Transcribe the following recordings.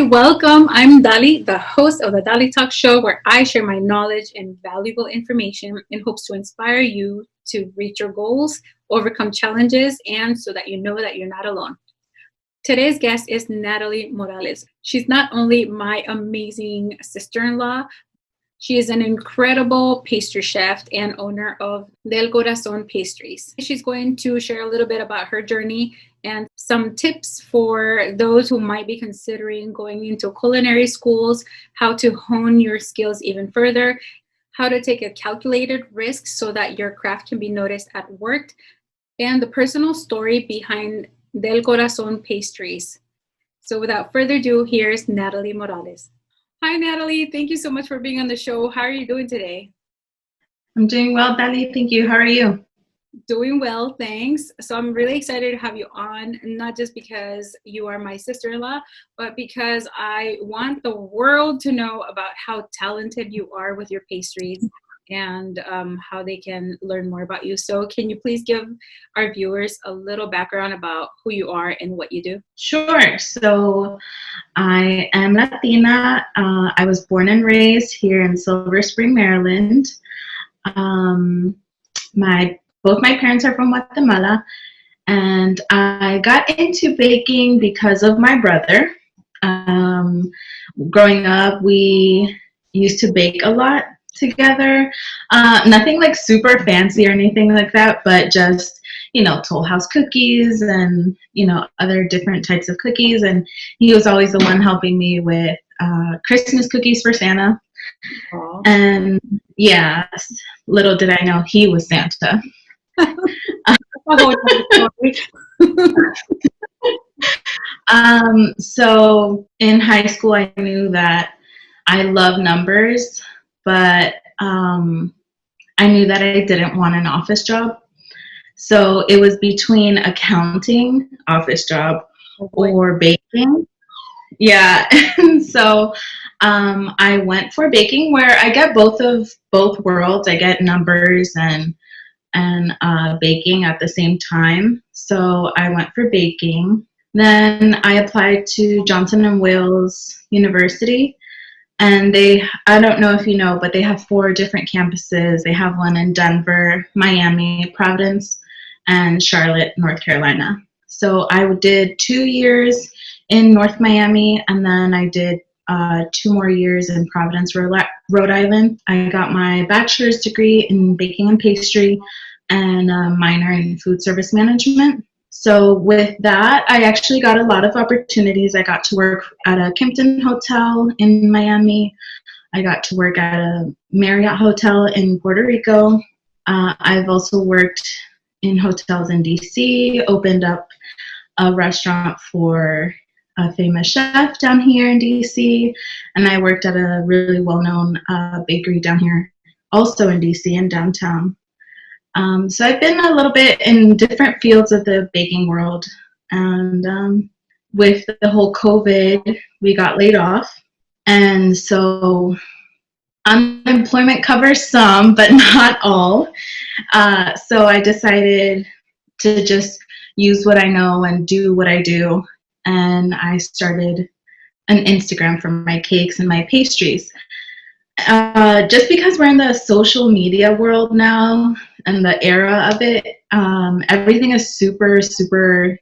Hi, welcome. I'm Dali, the host of the Dalitalks show, where I share my knowledge and valuable information in hopes to inspire you to reach your goals, overcome challenges, and so that you know that you're not alone. Today's guest is Natalie Morales. She's not only my amazing sister-in-law, she is an incredible pastry chef and owner of Del Corazon Pastries. She's going to share a little bit about her journey and some tips for those who might be considering going into culinary schools, how to hone your skills even further, how to take a calculated risk so that your craft can be noticed at work, and the personal story behind Del Corazon Pastries. So without further ado, here's Natalie Morales. Hi, Natalie. Thank you so much for being on the show. How are you doing today? I'm doing well, Dali. Thank you. How are you? Doing well, thanks. So I'm really excited to have you on, not just because you are my sister-in-law, but because I want the world to know about how talented you are with your pastries and how they can learn more about you. So can you please give our viewers a little background about who you are and what you do? Sure. So I am Latina. I was born and raised here in Silver Spring, Maryland. Both my parents are from Guatemala, and I got into baking because of my brother. Growing up, we used to bake a lot together. Nothing like super fancy or anything like that, but just, Toll House cookies and, other different types of cookies. And he was always the one helping me with Christmas cookies for Santa. Aww. And yes, little did I know he was Santa. So in high school, I knew that I love numbers, but I knew that I didn't want an office job. So it was between accounting, office job, or baking. Yeah, and so I went for baking, where I get both worlds. I get numbers and baking at the same time. So I went for baking. Then I applied to Johnson & Wales University, and I don't know if you know, but they have 4 different campuses. They have one in Denver, Miami, Providence, and Charlotte, North Carolina. So I did 2 years in North Miami, and then I did 2 more years in Providence, Rhode Island. I got my bachelor's degree in baking and pastry and a minor in food service management. So with that, I actually got a lot of opportunities. I got to work at a Kimpton hotel in Miami. I got to work at a Marriott hotel in Puerto Rico. I've also worked in hotels in DC, opened up a restaurant for a famous chef down here in DC, and I worked at a really well-known bakery down here, also in DC in downtown. So I've been a little bit in different fields of the baking world, and with the whole COVID, we got laid off, and so unemployment covers some, but not all. So I decided to just use what I know and do what I do, and I started an Instagram for my cakes and my pastries. Just because we're in the social media world now and the era of it, everything is super, super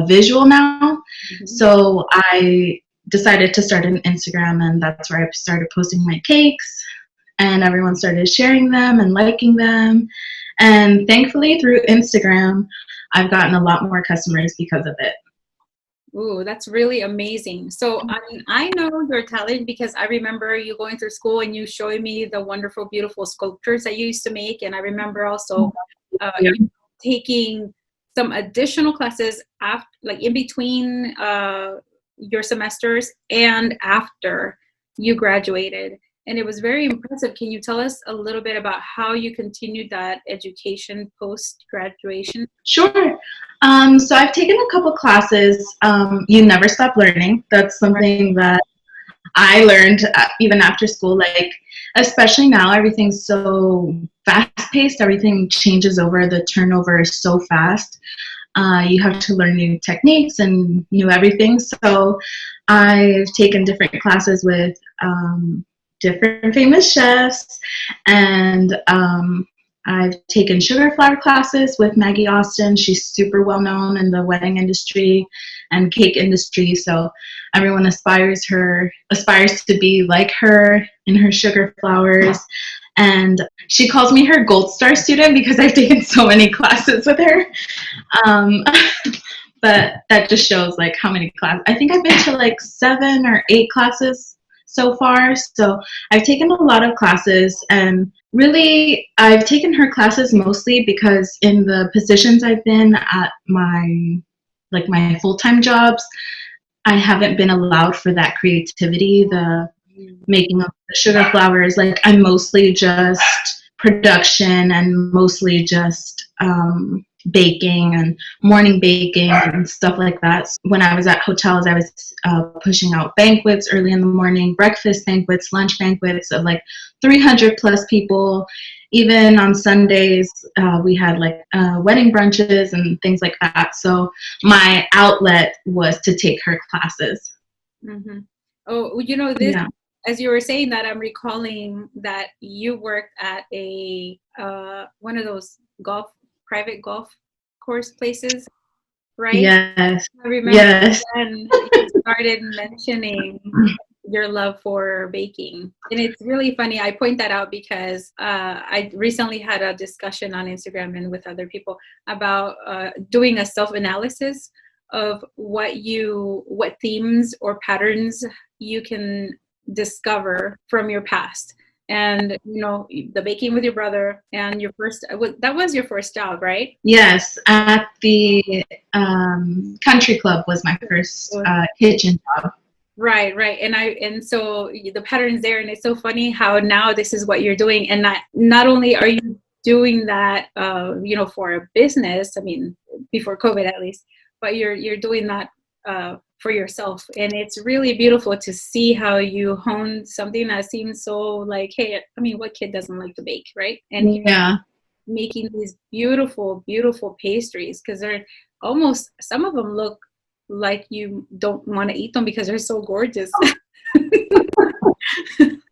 visual now. Mm-hmm. So I decided to start an Instagram, and that's where I started posting my cakes, and everyone started sharing them and liking them. And thankfully, through Instagram, I've gotten a lot more customers because of it. Ooh, that's really amazing. So, I know your talent because I remember you going through school and you showing me the wonderful, beautiful sculptures that you used to make. And I remember also taking some additional classes after, like in between your semesters and after you graduated. And it was very impressive. Can you tell us a little bit about how you continued that education post-graduation? Sure. So I've taken a couple classes. You never stop learning. That's something that I learned even after school. Like, especially now, everything's so fast-paced. Everything changes over. The turnover is so fast. you have to learn new techniques and new everything. So I've taken different classes with different famous chefs, and I've taken sugar flour classes with Maggie Austin. She's super well known in the wedding industry and cake industry, so everyone aspires to be like her in her sugar flours. And she calls me her gold star student because I've taken so many classes with her. But that just shows like how many classes. I think I've been to like 7 or 8 classes so far. So I've taken a lot of classes, and really I've taken her classes mostly because in the positions I've been at my full-time jobs, I haven't been allowed for that creativity, the making of the sugar flours. Like I'm mostly just production and mostly just baking and morning baking and stuff like that. So when I was at hotels, I was pushing out banquets early in the morning, breakfast banquets, lunch banquets of like 300 plus people. Even on Sundays, we had like wedding brunches and things like that. So my outlet was to take her classes. Mm-hmm. Oh, you know, this, yeah. As you were saying that, I'm recalling that you worked at a one of those private golf course places, right? Yes. I remember yes. when you started mentioning your love for baking. And it's really funny. I point that out because I recently had a discussion on Instagram and with other people about doing a self-analysis of what themes or patterns you can discover from your past. And, you know, the baking with your brother and your first, that was your first job, right? Yes, at the country club was my first kitchen job. Right. And so the patterns there, and it's so funny how now this is what you're doing. And not only are you doing that, you know, for a business, I mean, before COVID at least, but you're doing that for yourself. And it's really beautiful to see how you honed something that seems so like, hey, I mean, what kid doesn't like to bake, right? And yeah, making these beautiful, beautiful pastries, because they're almost, some of them look like you don't want to eat them because they're so gorgeous.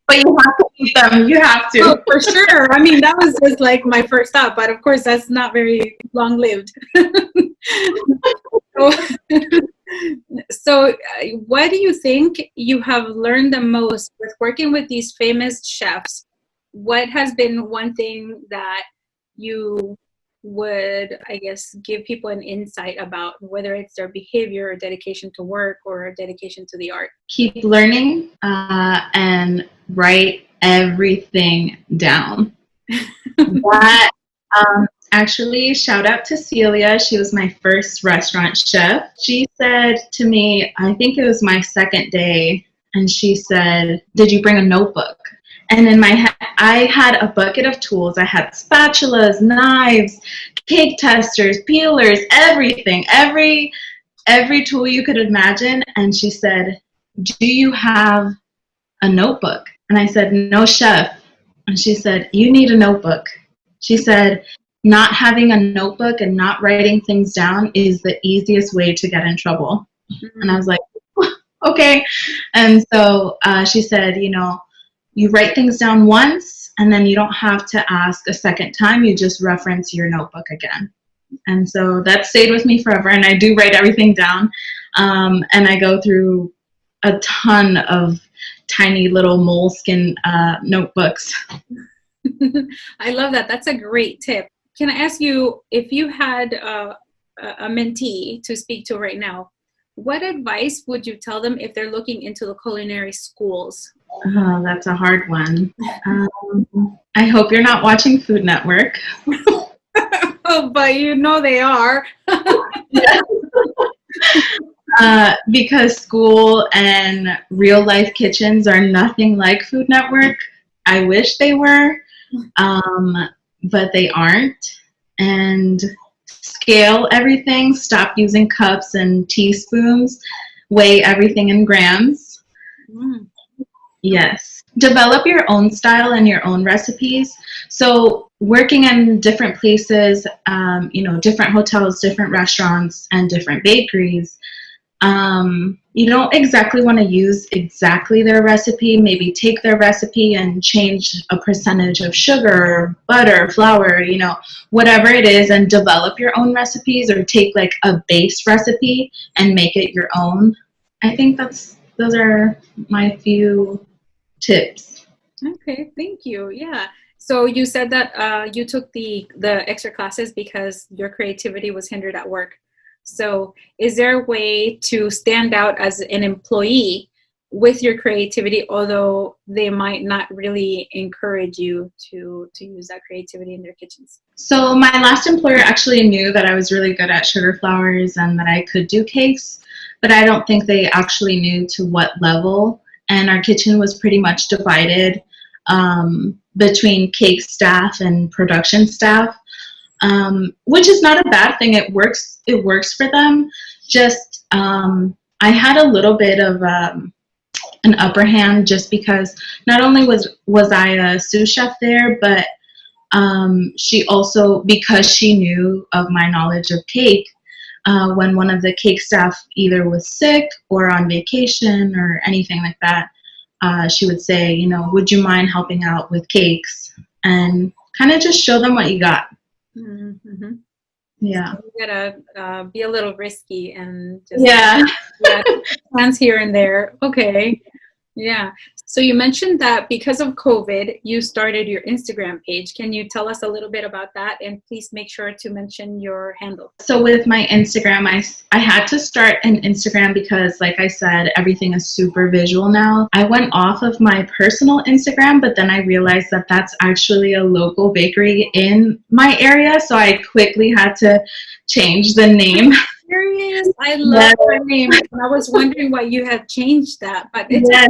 But you have to eat them. You have to. Oh, for sure. I mean, that was just like my first thought, but of course that's not very long lived. So what do you think you have learned the most with working with these famous chefs? What has been one thing that you would, I guess, give people an insight about, whether it's their behavior or dedication to work or dedication to the art? Keep learning and write everything down. That actually, shout out to Celia. She was my first restaurant chef. She said to me, I think it was my second day, and she said, "Did you bring a notebook?" And in my head, I had a bucket of tools. I had spatulas, knives, cake testers, peelers, everything, every tool you could imagine. And she said, "Do you have a notebook?" And I said, "No, chef." And she said, "You need a notebook." She said, "Not having a notebook and not writing things down is the easiest way to get in trouble." Mm-hmm. And I was like, okay. And so she said, you know, you write things down once and then you don't have to ask a second time. You just reference your notebook again. And so that stayed with me forever. And I do write everything down. And I go through a ton of tiny little moleskin notebooks. I love that. That's a great tip. Can I ask you, if you had a mentee to speak to right now, what advice would you tell them if they're looking into the culinary schools? Oh, that's a hard one. I hope you're not watching Food Network. Oh, but you know they are. Because school and real life kitchens are nothing like Food Network. I wish they were, but they aren't. And scale everything. Stop using cups and teaspoons. Weigh everything in grams. Yes. Develop your own style and your own recipes. So working in different places, different hotels, different restaurants, and different bakeries, you don't exactly want to use exactly their recipe. Maybe take their recipe and change a percentage of sugar, butter, flour, whatever it is, and develop your own recipes, or take like a base recipe and make it your own. I think those are my few tips. Okay, thank you. Yeah. So you said that you took the extra classes because your creativity was hindered at work. So is there a way to stand out as an employee with your creativity, although they might not really encourage you to use that creativity in their kitchens? So my last employer actually knew that I was really good at sugar flours and that I could do cakes, but I don't think they actually knew to what level. And our kitchen was pretty much divided between cake staff and production staff, which is not a bad thing. It works. It works for them. Just I had a little bit of an upper hand, just because not only was I a sous chef there, but she also, because she knew of my knowledge of cake, when one of the cake staff either was sick or on vacation or anything like that, she would say, would you mind helping out with cakes, and kind of just show them what you got. Mm-hmm. Yeah. So you gotta be a little risky and just Yeah. plans here and there. Okay. Yeah. So you mentioned that because of COVID, you started your Instagram page. Can you tell us a little bit about that? And please make sure to mention your handle. So with my Instagram, I had to start an Instagram because, like I said, everything is super visual now. I went off of my personal Instagram, but then I realized that that's actually a local bakery in my area. So I quickly had to change the name. Serious? I love her name. I was wondering why you had changed that, but it's yes,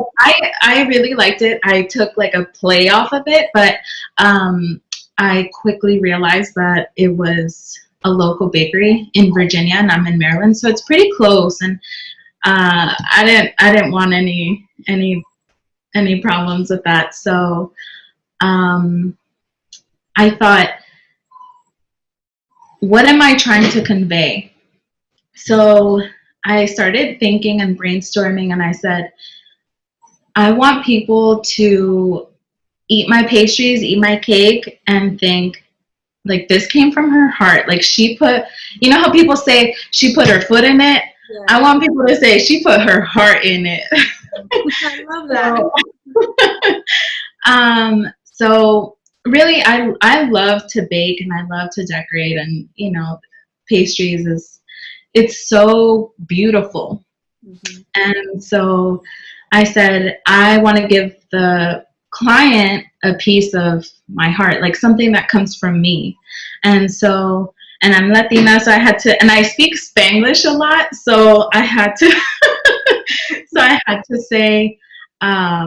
I really liked it. I took like a play off of it, but I quickly realized that it was a local bakery in Virginia, and I'm in Maryland, so it's pretty close. And I didn't want any problems with that. So I thought, what am I trying to convey? So I started thinking and brainstorming, and I said, I want people to eat my pastries, eat my cake, and think, like, this came from her heart. Like, she put, how people say she put her foot in it? Yeah. I want people to say she put her heart in it. I love that. So really, I love to bake and I love to decorate, and, pastries it's so beautiful. Mm-hmm. And so I said, I want to give the client a piece of my heart, like something that comes from me. And I'm Latina, so I had to, and I speak Spanglish a lot, so I had to say, I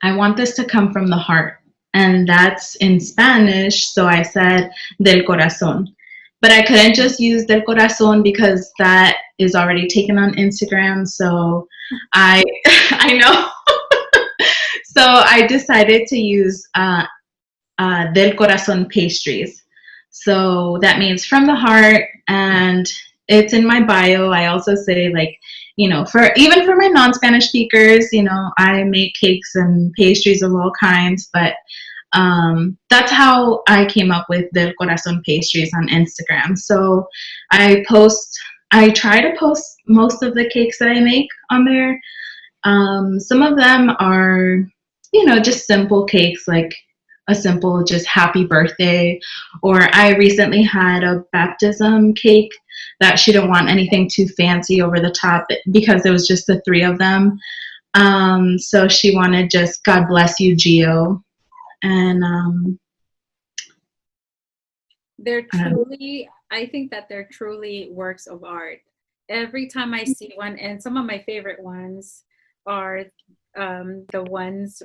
want this to come from the heart. And that's in Spanish, so I said, del corazón. But I couldn't just use del corazón because that is already taken on Instagram. So I know. So I decided to use del corazón pastries. So that means from the heart, and it's in my bio. I also say, like, for my non-Spanish speakers, I make cakes and pastries of all kinds, but that's how I came up with Del Corazon Pastries on Instagram. So I try to post most of the cakes that I make on there. Some of them are, just simple cakes, like a simple just happy birthday. Or I recently had a baptism cake that she didn't want anything too fancy over the top because it was just the three of them. So she wanted just God bless you, Gio. And I think that they're truly works of art. Every time I see one, and some of my favorite ones are the ones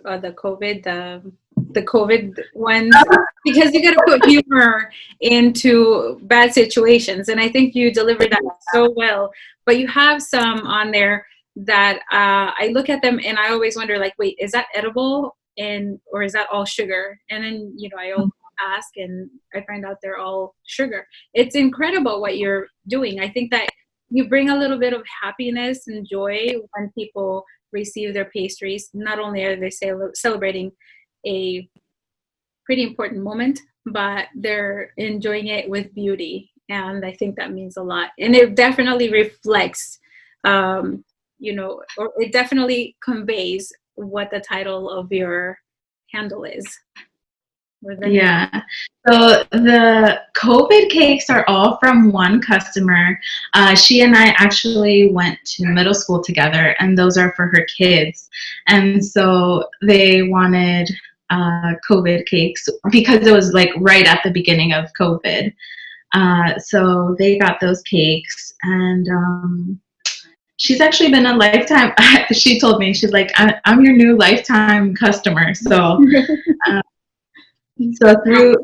the COVID ones, because you got to put humor into bad situations, and I think you delivered that so well. But you have some on there that I look at them and I always wonder, like, wait, is that edible? and or is that all sugar? And then I'll ask, and I find out they're all sugar. It's incredible what you're doing. I think that you bring a little bit of happiness and joy when people receive their pastries. Not only are they celebrating a pretty important moment, but they're enjoying it with beauty. And I think that means a lot. And it definitely reflects, or it definitely conveys what the title of your handle is. Yeah. So the COVID cakes are all from one customer. She and I actually went to middle school together, and those are for her kids. And so they wanted COVID cakes because it was like right at the beginning of COVID. So they got those cakes, and she's actually been a lifetime. She told me, she's like, I'm your new lifetime customer. So. So through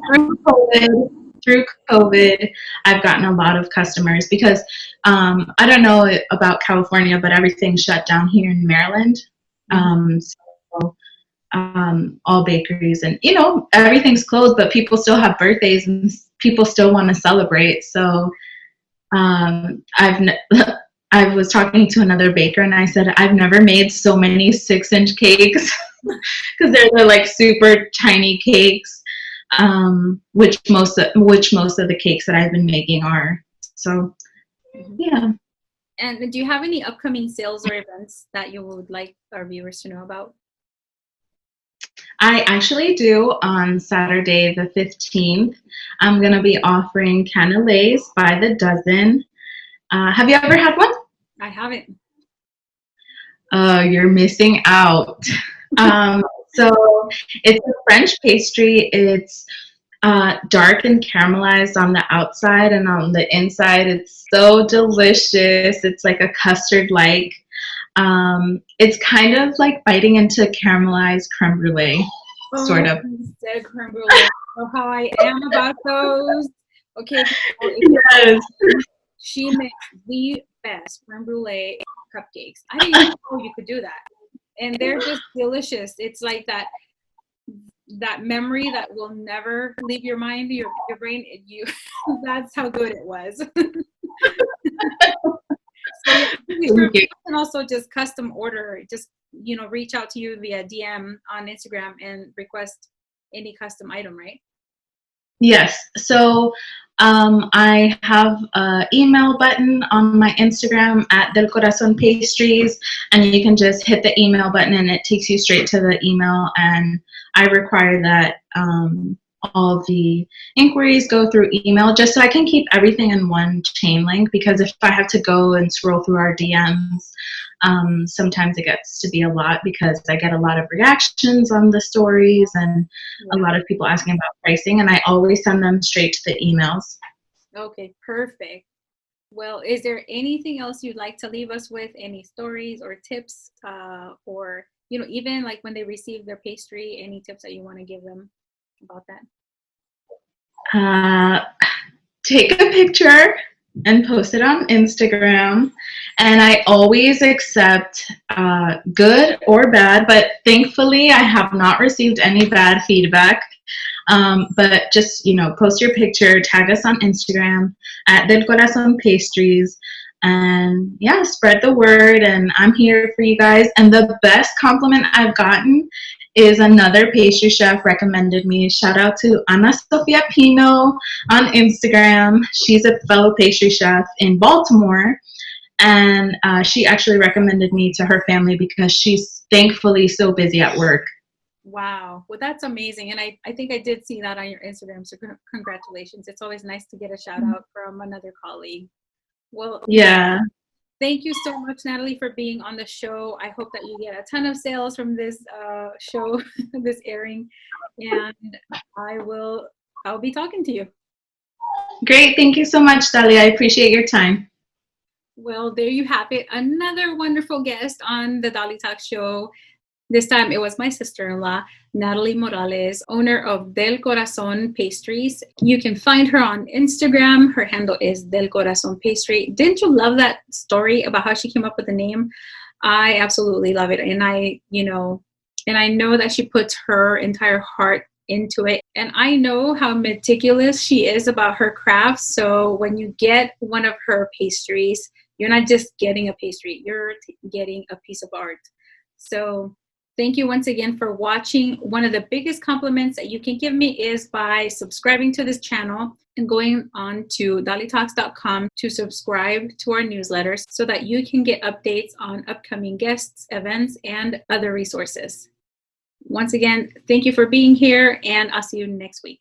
COVID, I've gotten a lot of customers because I don't know about California, but everything shut down here in Maryland. So all bakeries and everything's closed, but people still have birthdays and people still want to celebrate. So I was talking to another baker and I said, I've never made so many 6-inch cakes because they're like super tiny cakes, which most of the cakes that I've been making are. So, yeah. And do you have any upcoming sales or events that you would like our viewers to know about? I actually do. On Saturday the 15th, I'm going to be offering canapés by the dozen. Have you ever had one? I haven't. You're missing out. So it's a French pastry. It's dark and caramelized on the outside, and on the inside it's so delicious. It's like a custard-like. It's kind of like biting into caramelized creme brulee, sort of. Instead of creme brulee. Oh, how I am about those. Okay. Yes. She makes the best creme brulee cupcakes. I didn't even know you could do that. And they're just delicious. It's like that memory that will never leave your mind, your brain. That's how good it was. So you can also just custom order, just reach out to you via DM on Instagram and request any custom item, right? Yes. So I have an email button on my Instagram at Del Corazon Pastries, and you can just hit the email button and it takes you straight to the email. And I require that all the inquiries go through email just so I can keep everything in one chain link, because if I have to go and scroll through our DMs, sometimes it gets to be a lot because I get a lot of reactions on the stories and a lot of people asking about pricing, and I always send them straight to the emails. Okay, perfect. Well, is there anything else you'd like to leave us with? Any stories or tips, or even like when they receive their pastry, any tips that you want to give them about that? Take a picture and post it on Instagram. And I always accept good or bad, but thankfully I have not received any bad feedback. But just, post your picture, tag us on Instagram at Del Corazon Pastries, and yeah, spread the word. And I'm here for you guys. And the best compliment I've gotten is another pastry chef recommended me. Shout out to Ana Sofia Pino on Instagram. She's a fellow pastry chef in Baltimore, and she actually recommended me to her family because she's thankfully so busy at work. Wow. Well, that's amazing. And I think I did see that on your Instagram. So congratulations. It's always nice to get a shout out from another colleague. Well, yeah. Thank you so much, Natalie, for being on the show. I hope that you get a ton of sales from this show, this airing, and I'll be talking to you. Great. Thank you so much, Dalia. I appreciate your time. Well, there you have it. Another wonderful guest on the Dalitalks show. This time it was my sister-in-law, Natalie Morales, owner of Del Corazon Pastries. You can find her on Instagram. Her handle is Del Corazon Pastry. Didn't you love that story about how she came up with the name? I absolutely love it. And And I know that she puts her entire heart into it. And I know how meticulous she is about her craft. So when you get one of her pastries, you're not just getting a pastry, you're getting a piece of art. So thank you once again for watching. One of the biggest compliments that you can give me is by subscribing to this channel and going on to Dalitalks.com to subscribe to our newsletters so that you can get updates on upcoming guests, events, and other resources. Once again, thank you for being here, and I'll see you next week.